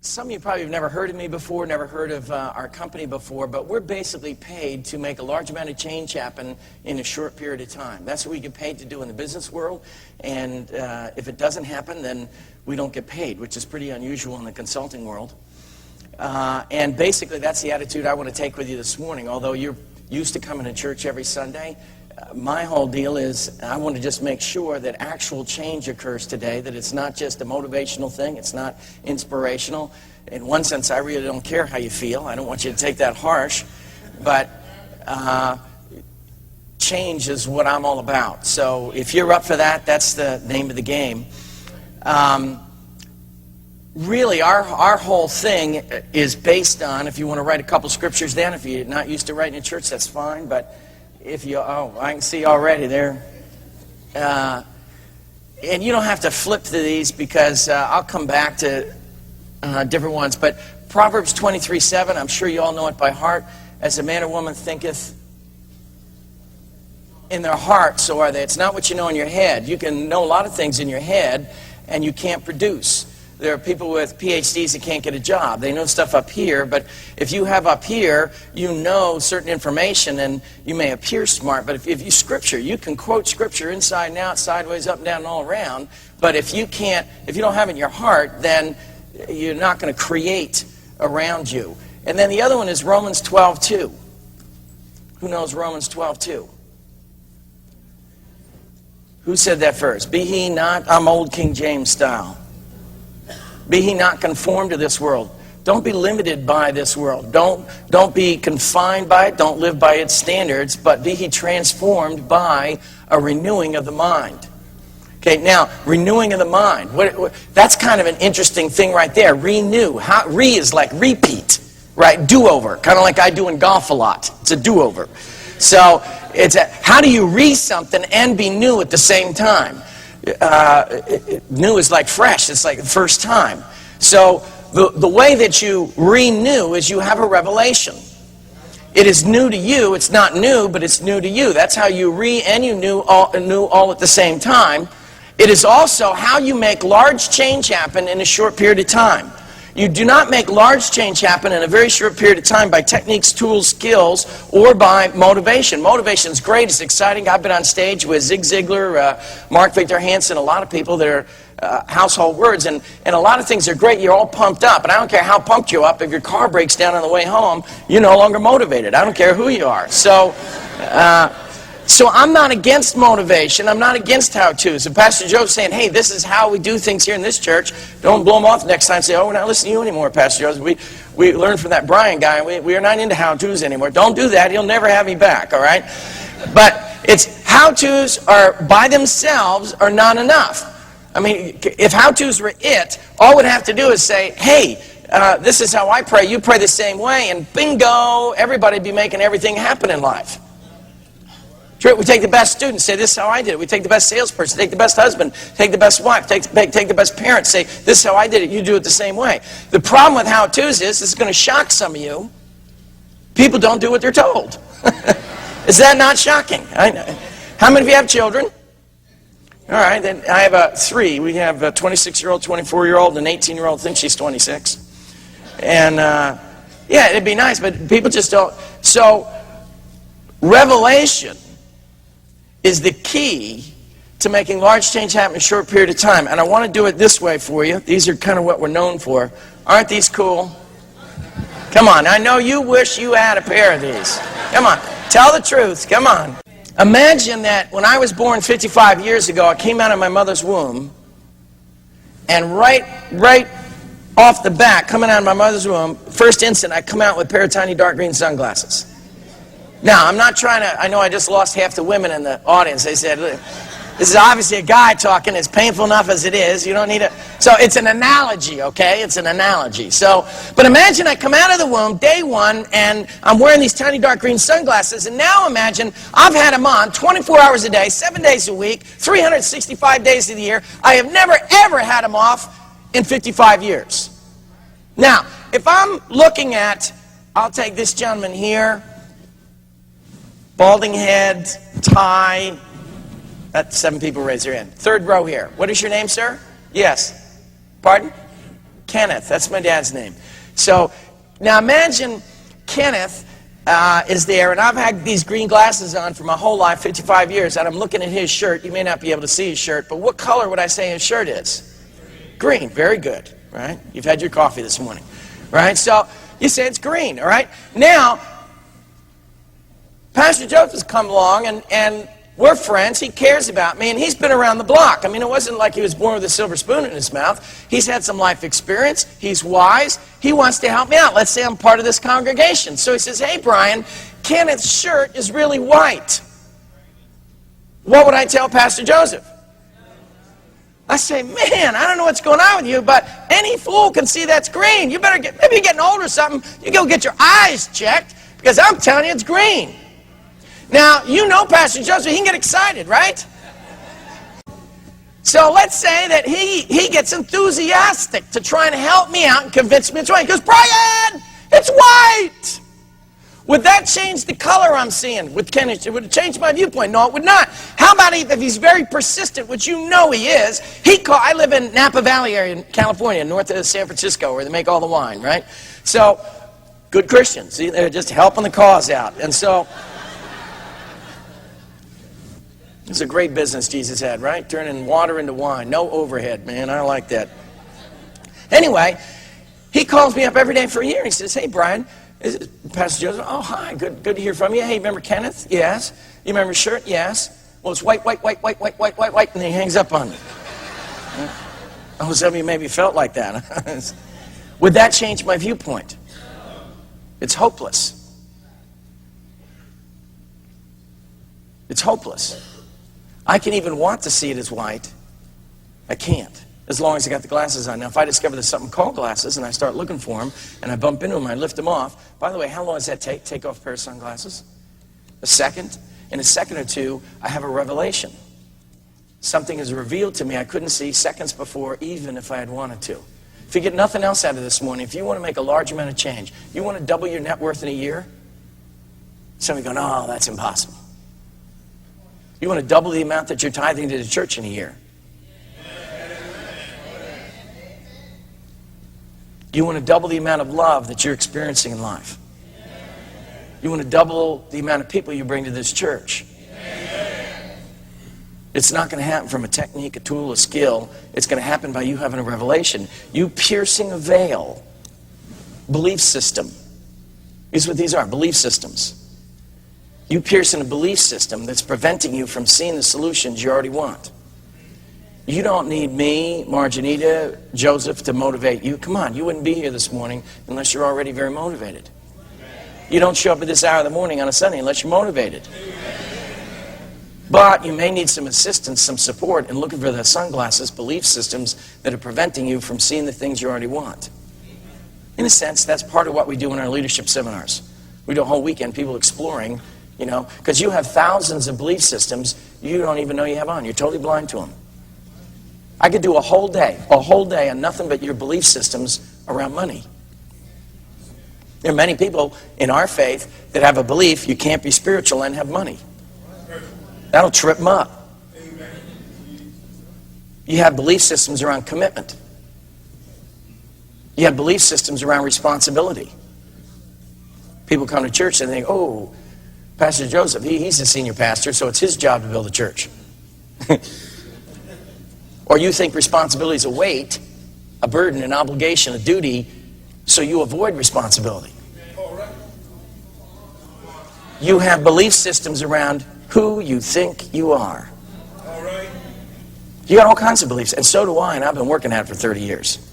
Some of you probably have never heard of me before, never heard of our company before, but we're basically paid to make a large amount of change happen in a short period of time. That's what we get paid to do in the business world, and if it doesn't happen, then we don't get paid, which is pretty unusual in the consulting world. And basically, that's the attitude I want to take with you this morning. Although you're used to coming to church every Sunday, my whole deal is I want to just make sure that actual change occurs today, that it's not just a motivational thing, it's not inspirational. In one sense, I really don't care how you feel. I don't want you to take that harsh, but change is what I'm all about. So if you're up for that, that's the name of the game. Really, our whole thing is based on, if you want to write a couple scriptures down, if you're not used to writing in church, that's fine, but if you, I can see already there. And you don't have to flip to these because I'll come back to different ones. But Proverbs 23:7, I'm sure you all know it by heart. As a man or woman thinketh in their heart, so are they. It's not what you know in your head. You can know a lot of things in your head, and you can't produce. There are people with PhDs that can't get a job. They know stuff up here, but if you have up here, you know certain information, and you may appear smart, but if you Scripture, you can quote Scripture inside and out, sideways, up and down, and all around, but if you don't have it in your heart, then you're not going to create around you. And then the other one is Romans 12:2. Who knows Romans 12:2? Who said that first? Be he not, I'm old King James style. Be he not conformed to this world. Don't be limited by this world. Don't be confined by it. Don't live by its standards, but be he transformed by a renewing of the mind. Okay, now, renewing of the mind. That's kind of an interesting thing right there. Renew. Re is like repeat, right? Do-over. Kind of like I do in golf a lot. It's a do-over. So, how do you re something and be new at the same time? New is like fresh. It's like the first time. So the way that you renew is you have a revelation. It is new to you. It's not new, but it's new to you. That's how you and you knew all at the same time. It is also how you make large change happen in a short period of time. You do not make large change happen in a very short period of time by techniques, tools, skills, or by motivation. Motivation is great. It's exciting. I've been on stage with Zig Ziglar, Mark Victor Hansen, a lot of people that are household words, and a lot of things are great. You're all pumped up, and I don't care how pumped you up. If your car breaks down on the way home, you're no longer motivated. I don't care who you are. So I'm not against motivation. I'm not against how-tos. And Pastor Joe's saying, hey, this is how we do things here in this church. Don't blow them off next time and say, oh, we're not listening to you anymore, Pastor Joe. We learned from that Brian guy. We are not into how-tos anymore. Don't do that. He'll never have me back, all right? But it's how-tos are by themselves are not enough. I mean, if how-tos were it, all we'd have to do is say, hey, this is how I pray. You pray the same way. And bingo, everybody'd be making everything happen in life. We take the best student, say, this is how I did it. We take the best salesperson, take the best husband, take the best wife, take the best parent, say, this is how I did it. You do it the same way. The problem with how-tos is, this is going to shock some of you. People don't do what they're told. Is that not shocking? How many of you have children? All right, then I have three. We have a 26-year-old, 24-year-old, and an 18-year-old. I think she's 26. And, yeah, it'd be nice, but people just don't. So, revelation is the key to making large change happen in a short period of time. And I want to do it this way for you. These are kind of what we're known for. Aren't these cool? Come on. I know you wish you had a pair of these. Come on. Tell the truth. Come on. Imagine that when I was born 55 years ago, I came out of my mother's womb, and right off the bat, coming out of my mother's womb, first instant, I come out with a pair of tiny dark green sunglasses. Now, I'm not trying to, I know I just lost half the women in the audience. They said, this is obviously a guy talking. It's painful enough as it is. You don't need it. So it's an analogy, okay? It's an analogy. So, but imagine I come out of the womb, day one, and I'm wearing these tiny dark green sunglasses, and now imagine I've had them on 24 hours a day, 7 days a week, 365 days of the year. I have never, ever had them off in 55 years. Now, if I'm looking at, I'll take this gentleman here, balding head, tie. That's 7 people raise their hand. Third row here. What is your name, sir? Yes. Pardon? Kenneth, that's my dad's name. So now imagine Kenneth is there, and I've had these green glasses on for my whole life, 55 years, and I'm looking at his shirt. You may not be able to see his shirt, but what color would I say his shirt is? Green. Very good, right? You've had your coffee this morning, right? So you say it's green, all right? Now, Pastor Joseph's come along, and we're friends. He cares about me, and he's been around the block. I mean, it wasn't like he was born with a silver spoon in his mouth. He's had some life experience. He's wise. He wants to help me out. Let's say I'm part of this congregation. So he says, hey, Brian, Kenneth's shirt is really white. What would I tell Pastor Joseph? I say, man, I don't know what's going on with you, but any fool can see that's green. You better maybe you're getting old or something. You go get your eyes checked, because I'm telling you it's green. Now, you know Pastor Joseph, he can get excited, right? So let's say that he gets enthusiastic to try and help me out and convince me it's white. He goes, Brian, it's white! Would that change the color I'm seeing with Kenneth? Would it change my viewpoint? No, it would not. How about if he's very persistent, which you know he is? I live in Napa Valley area in California, north of San Francisco, where they make all the wine, right? So, good Christians. See, they're just helping the cause out. And so, it's a great business Jesus had, right? Turning water into wine. No overhead, man. I like that. Anyway, he calls me up every day for a year. He says, hey, Brian, is it Pastor Joseph? Oh, hi. Good to hear from you. Hey, remember Kenneth? Yes. You remember his shirt? Yes. Well, it's white, white, white, white, white, white, white, white, and he hangs up on me. Oh, some of you maybe felt like that. Would that change my viewpoint? It's hopeless. It's hopeless. I can even want to see it as white. I can't, as long as I got the glasses on. Now, if I discover there's something called glasses, and I start looking for them, and I bump into them, I lift them off. By the way, how long does that take? Take off a pair of sunglasses? A second? In a second or two, I have a revelation. Something is revealed to me I couldn't see seconds before, even if I had wanted to. If you get nothing else out of this morning, if you want to make a large amount of change, you want to double your net worth in a year? Some of you go, no, that's impossible. You want to double the amount that you're tithing to the church in a year. You want to double the amount of love that you're experiencing in life. You want to double the amount of people you bring to this church. It's not going to happen from a technique, a tool, a skill. It's going to happen by you having a revelation. You piercing a veil. Belief system. Here's what these are, belief systems. You piercing a belief system that's preventing you from seeing the solutions you already want. You don't need me, Marjanita, Joseph to motivate you. Come on, you wouldn't be here this morning unless you're already very motivated. You don't show up at this hour of the morning on a Sunday unless you're motivated. But you may need some assistance, some support in looking for the sunglasses, belief systems that are preventing you from seeing the things you already want. In a sense, that's part of what we do in our leadership seminars. We do a whole weekend, people exploring, because you have thousands of belief systems you don't even know you have on. You're totally blind to them. I could do a whole day on nothing but your belief systems around money. There are many people in our faith that have a belief you can't be spiritual and have money. That'll trip them up. You have belief systems around commitment. You have belief systems around responsibility. People come to church and they think, oh, Pastor Joseph, he's the senior pastor, so it's his job to build a church. Or you think responsibility is a weight, a burden, an obligation, a duty, so you avoid responsibility. You have belief systems around who you think you are. You got all kinds of beliefs, and so do I, and I've been working at it for 30 years.